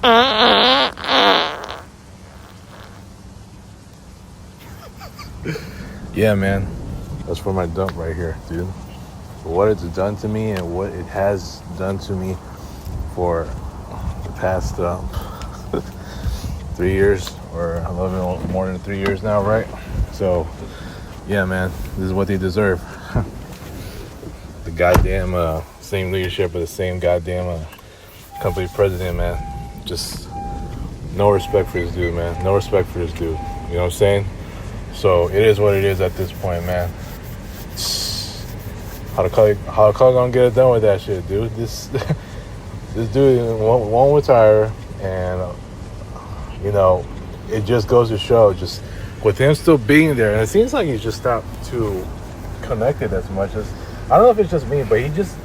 Yeah, man. That's for my dump right here, dude. For what it's done to me and what it has done to me for the past 3 years, or a little bit more than 3 years now, right? So, yeah, man, this is what they deserve. The goddamn same leadership of the same goddamn company president, man. Just no respect for this dude, man. No respect for this dude. You know what I'm saying? So it is what it is at this point, man. How the color gonna get it done with that shit, dude? This dude won't retire, and it just goes to show, just with him still being there, and it seems like he's just stopped to connected as much as, I don't know if it's just me, but he just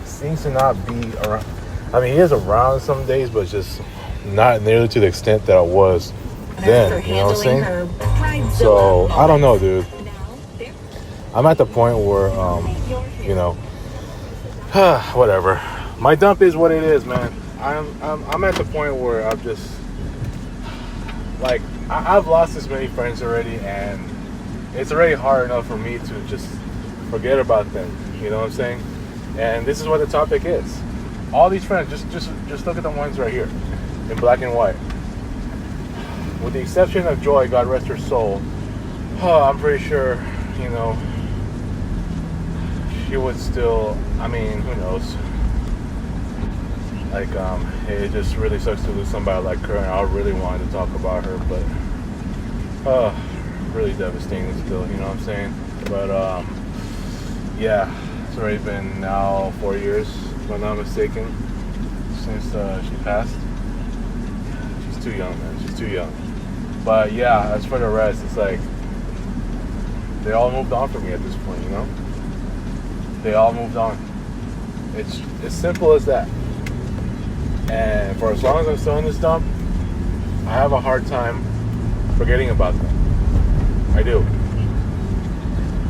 seems to not be around. I mean, he is around some days, but just not nearly to the extent that it was then. You know what I'm saying? So I don't know, dude. I'm at the point where, whatever. My dump is what it is, man. I'm at the point where I'm just like, I've lost this many friends already, and it's already hard enough for me to just forget about them. You know what I'm saying? And this is what the topic is. All these friends, just look at the ones right here in black and white. With the exception of Joy, God rest her soul, I'm pretty sure, she would still, I mean, who knows? Like, it just really sucks to lose somebody like her, and I really wanted to talk about her, but, really devastating still, you know what I'm saying? But, yeah, it's already been now 4 years, if I'm not mistaken, since she passed. She's too young, man. She's too young. But yeah, as for the rest, it's like they all moved on from me at this point, you know? They all moved on. It's as simple as that. And for as long as I'm still in this dump, I have a hard time forgetting about them. I do.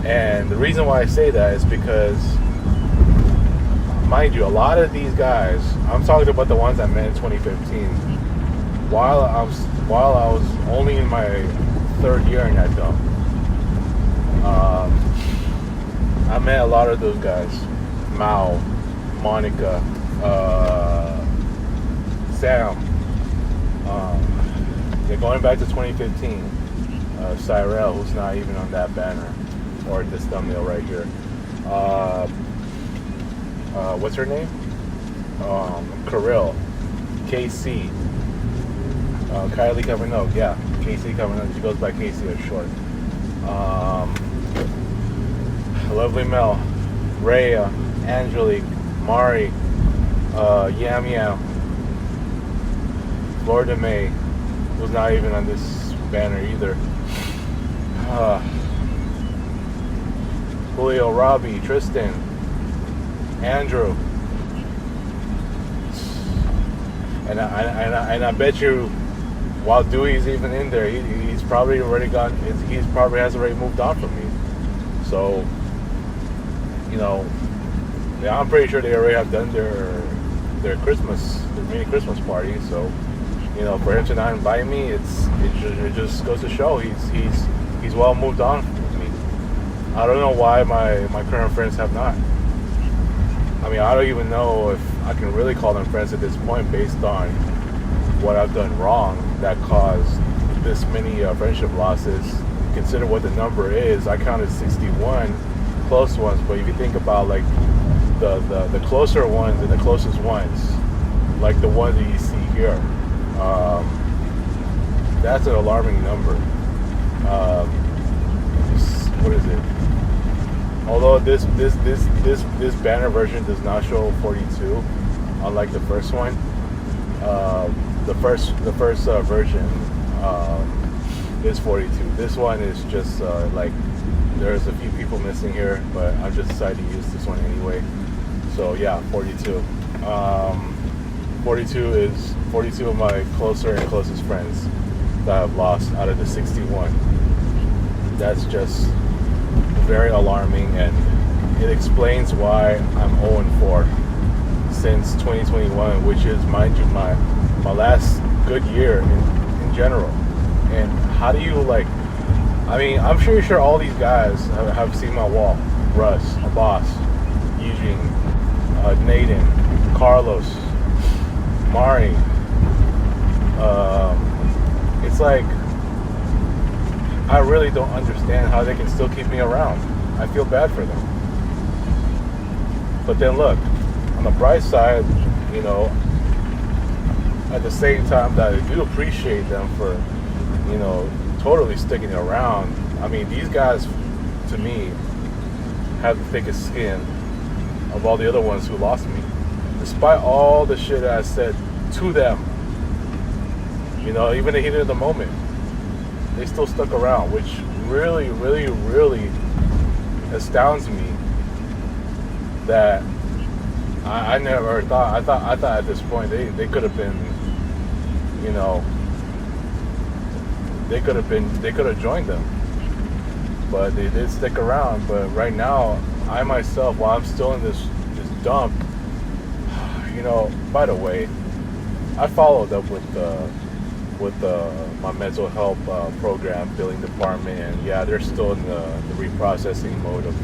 And the reason why I say that is because, mind you, a lot of these guys, I'm talking about the ones I met in 2015, while I was only in my 3rd year in that dump. I met a lot of those guys. Mao, Monica, Sam. Going back to 2015, Cyrell, who's not even on that banner or this thumbnail right here. What's her name? Kirill, KC, Kylie Cavanaugh. Yeah, KC Cavanaugh. She goes by KC or short. Lovely Mel, Rhea, Angelique, Mari, Yam Yam, Florida May, who's not even on this banner either. Julio, Robbie, Tristan, Andrew, and I bet you, while Dewey's even in there, he's probably already gone. He's probably has already moved on from me. So, yeah, I'm pretty sure they already have done their mini Christmas party. So, for him to not invite me, it just goes to show he's well moved on from me. I don't know why my current friends have not. I mean, I don't even know if I can really call them friends at this point, based on what I've done wrong that caused this many friendship losses. Consider what the number is. I counted 61 close ones, but if you think about like the closer ones and the closest ones, like the ones that you see here, that's an alarming number. What is it? Although this banner version does not show 42, unlike the first one. The first version is 42. This one is just like, there's a few people missing here, but I just decided to use this one anyway. So yeah, 42. 42 is 42 of my closer and closest friends that I've lost out of the 61. That's just very alarming, and it explains why I'm 0-4 since 2021, which is, mind you, my last good year in general. And how do you like? I mean, I'm sure all these guys have seen my wall. Russ, Abbas, Eugene, Nathan, Carlos, Mari. It's like I really don't understand how they can still keep me around. I feel bad for them. But then look, on the bright side, you know, at the same time that I do appreciate them for, you know, totally sticking around. I mean, these guys, to me, have the thickest skin of all the other ones who lost me. Despite all the shit I said to them, you know, even the heat of the moment, they still stuck around, which really, really, really astounds me that I never thought, I thought at this point they could have been, you know, they could have joined them, but they did stick around. But right now, I myself, while I'm still in this dump, you know, by the way, I followed up with my mental health program billing department, and yeah, they're still in the reprocessing mode of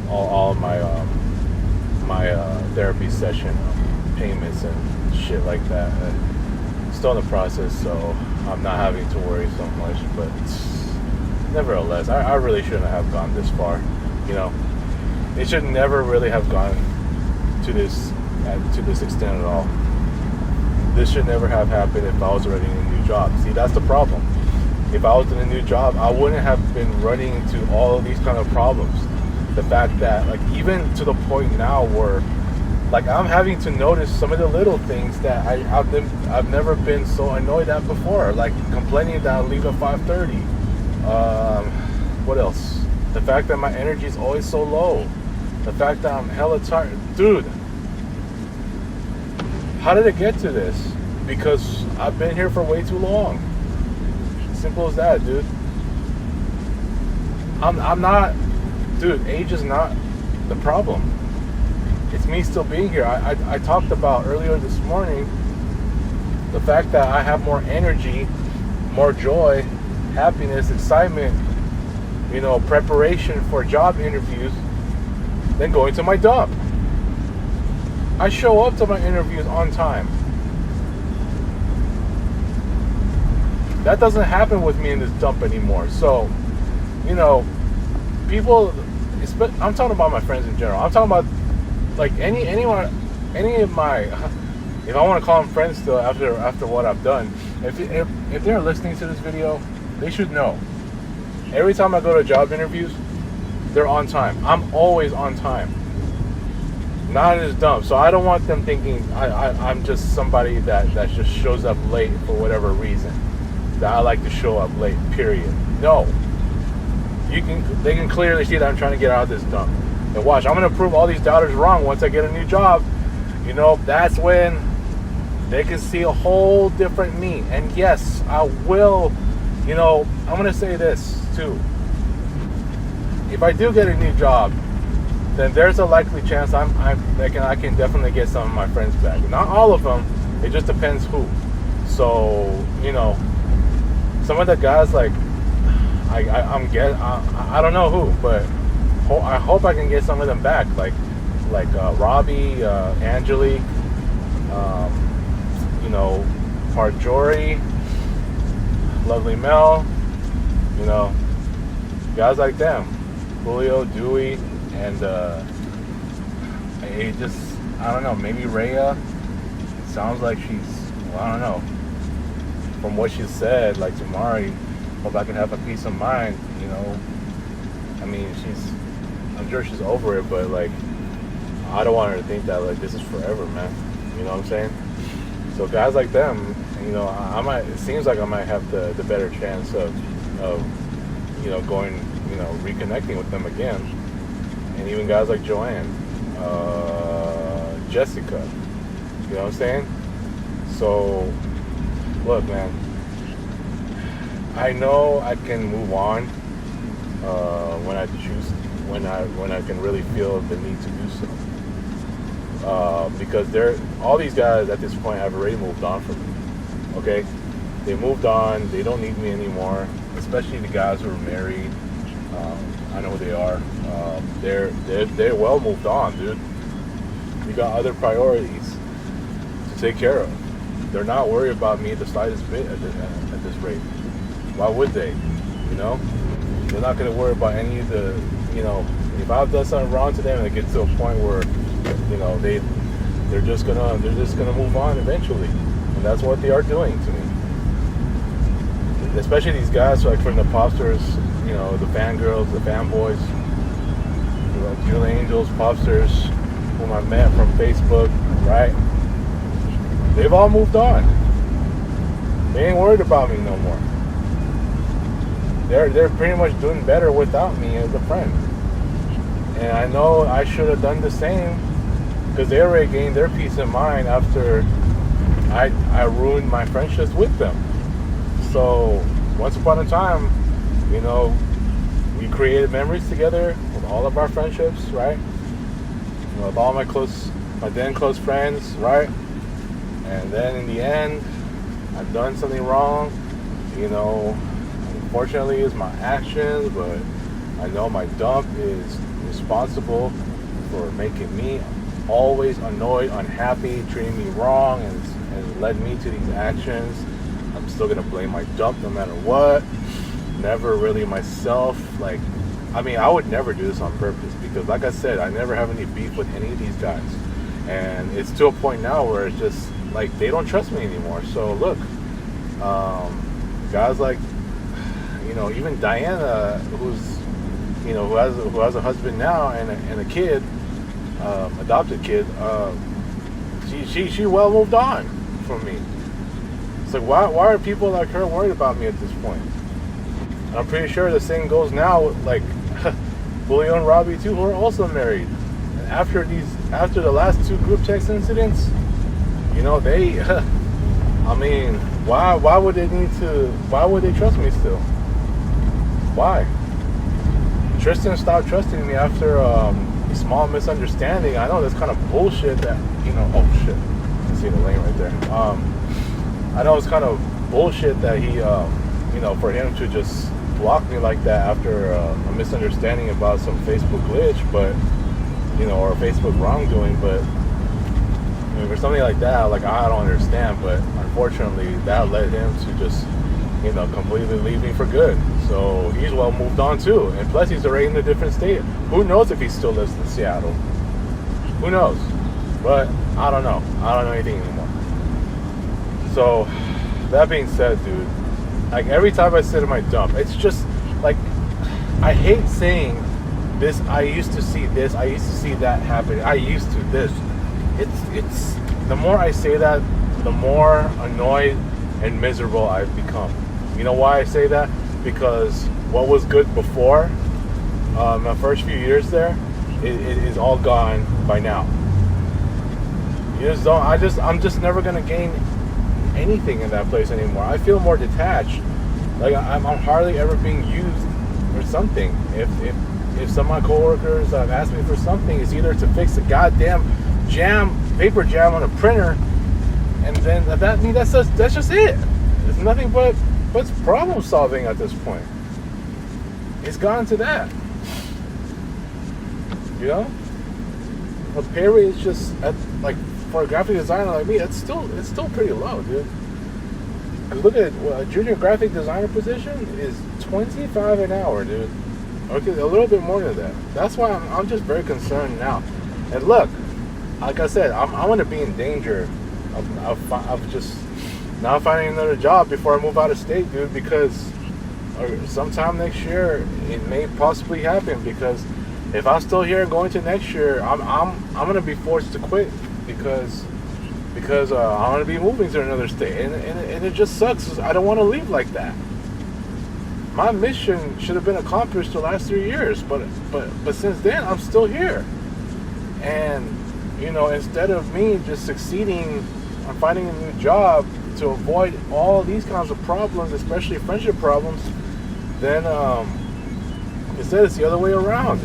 all of my therapy session payments and shit like that. And still in the process, so I'm not having to worry so much. But nevertheless, I really shouldn't have gone this far. You know, it should never really have gone to this extent at all. This should never have happened if I was already in a new job. See, that's the problem. If I was in a new job, I wouldn't have been running into all of these kind of problems. The fact that, like, even to the point now where, like, I'm having to notice some of the little things that I've never been so annoyed at before, like complaining that I leave at 5:30. What else? The fact that my energy is always so low. The fact that I'm hella tired, dude. How did it get to this? Because I've been here for way too long. Simple as that, dude. I'm not, dude, age is not the problem. It's me still being here. I talked about earlier this morning the fact that I have more energy, more joy, happiness, excitement, you know, preparation for job interviews than going to my dump. I show up to my interviews on time. That doesn't happen with me in this dump anymore. So, you know, people, I'm talking about my friends in general. I'm talking about like any of my, if I want to call them friends still after what I've done. If they're listening to this video, they should know. Every time I go to job interviews, they're on time. I'm always on time. Not in this dump. So I don't want them thinking I'm just somebody that just shows up late for whatever reason. That I like to show up late, period. No. They can clearly see that I'm trying to get out of this dump. And watch, I'm going to prove all these doubters wrong once I get a new job. You know, that's when they can see a whole different me. And yes, I will, you know, I'm going to say this too. If I do get a new job, then there's a likely chance I can definitely get some of my friends back. Not all of them. It just depends who. So, you know, some of the guys, like, I don't know who, but I hope I can get some of them back. Like Robbie, Angelique, you know, Parjori, Lovely Mel, you know, guys like them, Julio, Dewey. And I don't know, maybe Rhea. It sounds like she's, well, I don't know. From what she said, like Tamari, hope I can have a peace of mind, you know. I mean, I'm sure she's over it, but like, I don't want her to think that like this is forever, man. You know what I'm saying? So guys like them, you know, it seems like I might have the better chance of you know, going, you know, reconnecting with them again. And even guys like Joanne, Jessica, you know what I'm saying? So, look, man, I know I can move on when I choose, when I can really feel the need to do so. because all these guys at this point have already moved on from me. Okay, they moved on. They don't need me anymore. Especially the guys who are married. I know who they are. They're well moved on, dude. We got other priorities to take care of. They're not worried about me the slightest bit at this rate. Why would they? You know, they're not going to worry about any of the, you know, if I've done something wrong to them and it gets to a point where, you know, they're just gonna move on eventually, and that's what they are doing to me. Especially these guys like from the popsters, you know, the fangirls, the fanboys, JuliAngels, popsters, whom I met from Facebook, right? They've all moved on. They ain't worried about me no more. They're pretty much doing better without me as a friend. And I know I should have done the same, because they already gained their peace of mind after I ruined my friendships with them. So once upon a time, you know, we created memories together with all of our friendships, right? You know, with all my then close friends, right? And then in the end, I've done something wrong. You know, unfortunately, it's my actions, but I know my dump is responsible for making me always annoyed, unhappy, treating me wrong, and led me to these actions. I'm still gonna blame my dump no matter what. Never really myself. Like, I mean, I would never do this on purpose, because like I said, I never have any beef with any of these guys, and it's to a point now where it's just like they don't trust me anymore. So look, guys like, you know, even Diana, who's, you know, who has a husband now and a kid, adopted kid. She well moved on from me. It's like, why are people like her worried about me at this point? And I'm pretty sure the same goes now with like Julio and Robbie too, who are also married. And after the last two group text incidents, you know, they I mean, why would they trust me still? Why? Tristan stopped trusting me after a small misunderstanding. I know that's kind of bullshit that, you know, oh shit, I see the lane right there. I know it's kind of bullshit that he, you know, for him to just block me like that after a misunderstanding about some Facebook glitch, but, you know, or Facebook wrongdoing, but I mean, for something like that, like, I don't understand, but unfortunately that led him to just, you know, completely leave me for good. So he's well moved on too, and plus he's already in a different state. Who knows if he still lives in Seattle? Who knows? But I don't know anything anymore. So that being said, dude, like every time I sit in my dump, it's just like, I hate saying this. I used to see this. I used to see that happen. I used to this. It's the more I say that, the more annoyed and miserable I've become. You know why I say that? Because what was good before, my first few years there, it is all gone by now. You just don't. I'm just never gonna gain anything in that place anymore. I feel more detached. Like I'm hardly ever being used for something. If some of my coworkers ask me for something, it's either to fix a goddamn paper jam on a printer, and then that's just it. It's nothing but problem solving at this point. It's gone to that. You know, a pay rate is just like, for a graphic designer like me, it's still pretty low, dude. Cause look at a junior graphic designer position is $25 an hour, dude. Okay, a little bit more than that. That's why I'm just very concerned now. And look, like I said, I'm going to be in danger of just not finding another job before I move out of state, dude. Because sometime next year it may possibly happen. Because if I'm still here going to next year, I'm going to be forced to quit because I'm going to be moving to another state, and it just sucks. I don't want to leave like that. My mission should have been accomplished the last 3 years, but since then I'm still here. And you know, instead of me just succeeding on finding a new job to avoid all these kinds of problems, especially friendship problems, then instead it's the other way around.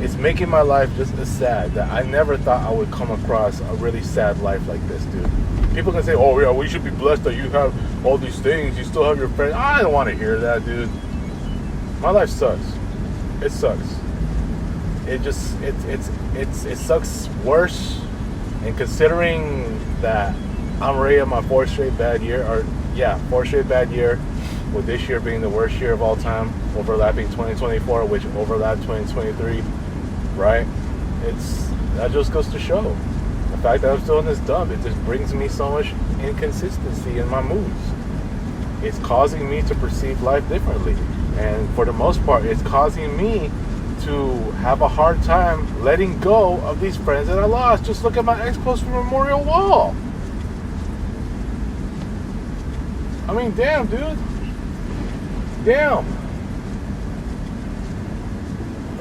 it's making my life just as sad that I never thought I would come across a really sad life like this, dude. People can say, oh yeah, we should be blessed that you have all these things, you still have your friends. I don't want to hear that, dude. My life sucks. It sucks. It just, it sucks worse. And considering that I'm already at my fourth straight bad year, with this year being the worst year of all time, overlapping 2024, which overlapped 2023, right? That just goes to show. The fact that I'm still in this dump, it just brings me so much inconsistency in my moods. It's causing me to perceive life differently. And for the most part, it's causing me to have a hard time letting go of these friends that I lost. Just look at my ex-close memorial wall. I mean, damn, dude. Damn.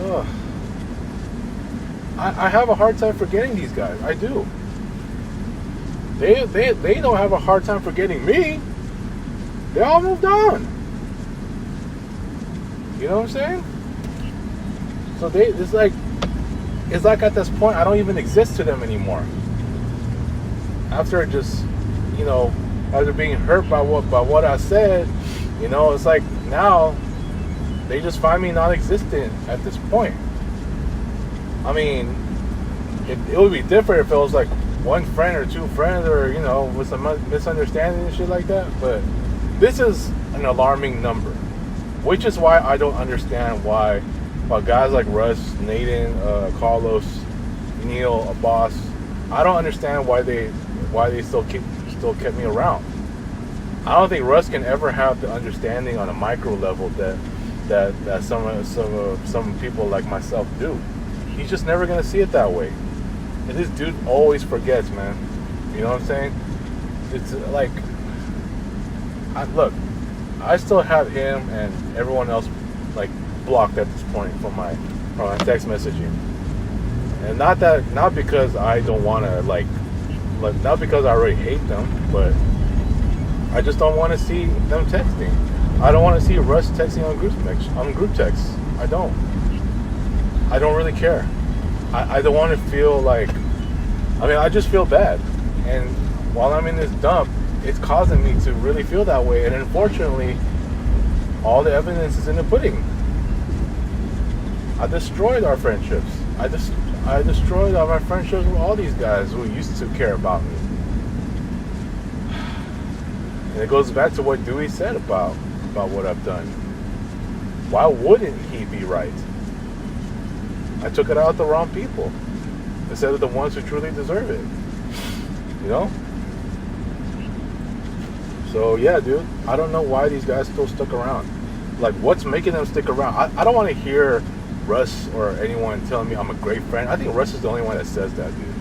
Ugh. I have a hard time forgetting these guys. I do. They don't have a hard time forgetting me. They all moved on. You know what I'm saying? So it's like at this point I don't even exist to them anymore. After just, after being hurt by what I said, it's like now they just find me non-existent at this point. I mean, it would be different if it was like one friend or two friends or, with some misunderstanding and shit like that. But this is an alarming number, which is why I don't understand why guys like Russ, Nathan, Carlos, Neil, Abbas, I don't understand why they still kept me around. I don't think Russ can ever have the understanding on a micro level that some people like myself do. He's just never gonna see it that way. And this dude always forgets, man. You know what I'm saying? It's like, I still have him and everyone else like blocked at this point from my text messaging, and not because I don't want to not because I already hate them, but I just don't want to see them texting. I don't want to see Russ texting on group texts. I don't really care. I don't want to feel like, I just feel bad, and while I'm in this dump, it's causing me to really feel that way. And unfortunately, all the evidence is in the pudding. I destroyed our friendships. I destroyed all my friendships with all these guys who used to care about me. And it goes back to what Dewey said about what I've done. Why wouldn't he be right? I took it out the wrong people instead of the ones who truly deserve it. So yeah, dude, I don't know why these guys still stuck around. Like, what's making them stick around? I don't want to hear Russ or anyone telling me I'm a great friend. I think Russ is the only one that says that, dude.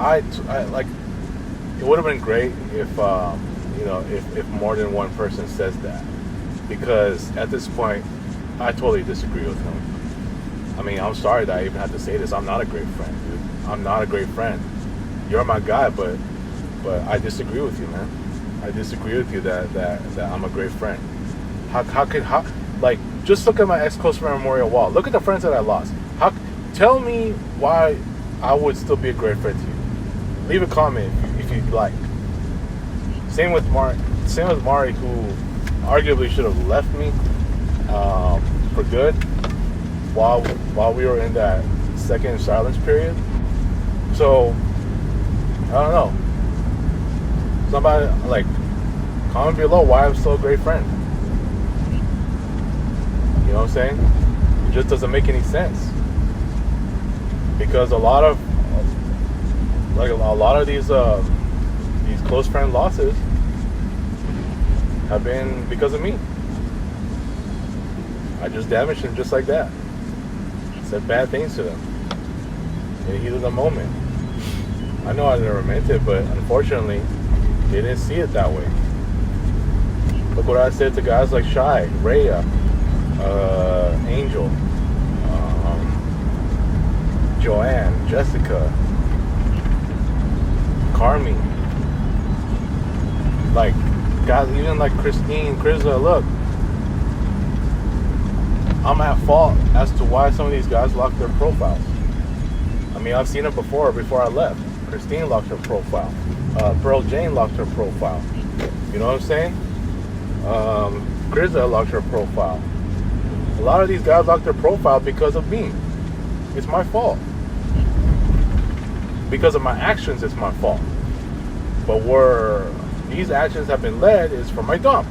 I like, it would have been great if if more than one person says that, because at this point I totally disagree with him. I'm sorry that I even have to say this. I'm not a great friend, dude. I'm not a great friend. You're my guy, but I disagree with you, man. I disagree with you that I'm a great friend. How like, just look at my ex-close friend memorial wall. Look at the friends that I lost. Tell me why I would still be a great friend to you. Leave a comment if you'd like. Same with Mari, who arguably should have left me for good while we were in that second silence period. So I don't know. Somebody comment below why I'm still a great friend. You know what I'm saying? It just doesn't make any sense, because a lot of these close friend losses have been because of me. I just damaged them just like that. Said bad things to them in the heat of the moment. I know I never meant it, but unfortunately, they didn't see it that way. Look what I said to guys like Shy, Rhea, Angel, Joanne, Jessica, Carmi. Guys, even like Christine, Krista, look. I'm at fault as to why some of these guys lock their profiles. I mean, I've seen it before I left. Christine locked her profile. Pearl Jane locked her profile. You know what I'm saying? Grizza locked her profile. A lot of these guys locked their profile because of me. It's my fault. Because of my actions, it's my fault. But where these actions have been led is for my dump.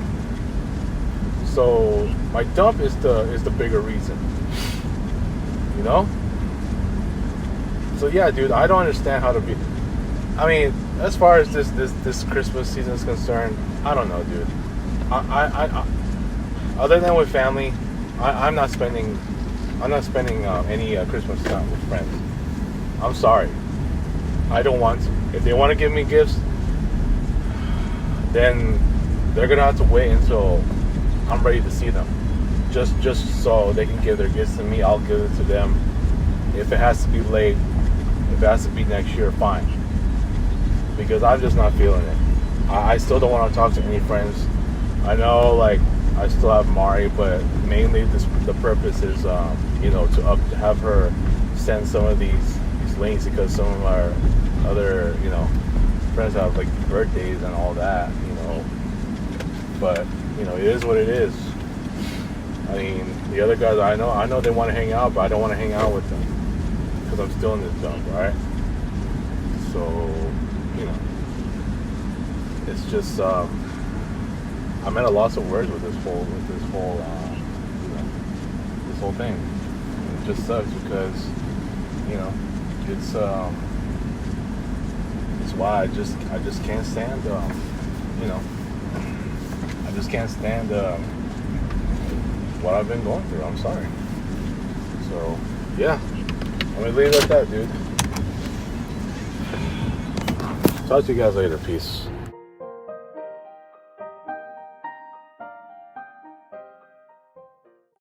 So my dump is the bigger reason. You know? So yeah, dude, I don't understand how to be. I mean, as far as this Christmas season is concerned, I don't know, dude. I other than with family, I'm not spending any Christmas time with friends. I'm sorry, I don't want to. If they want to give me gifts, then they're gonna have to wait until I'm ready to see them. Just so they can give their gifts to me, I'll give it to them. If it has to be late, if it has to be next year, fine. Because I'm just not feeling it. I still don't want to talk to any friends. I know, like, I still have Mari, but mainly the purpose is, to have her send some of these links, because some of our other, friends have like birthdays and all that, But it is what it is. I mean, the other guys I know they want to hang out, but I don't want to hang out with them because I'm still in this dump, right? So, it's just I'm at a loss of words with this whole thing. It just sucks because it's why I just can't stand I just can't stand what I've been going through. I'm sorry. So yeah, I'm gonna leave it at that, dude. Talk to you guys later. Peace.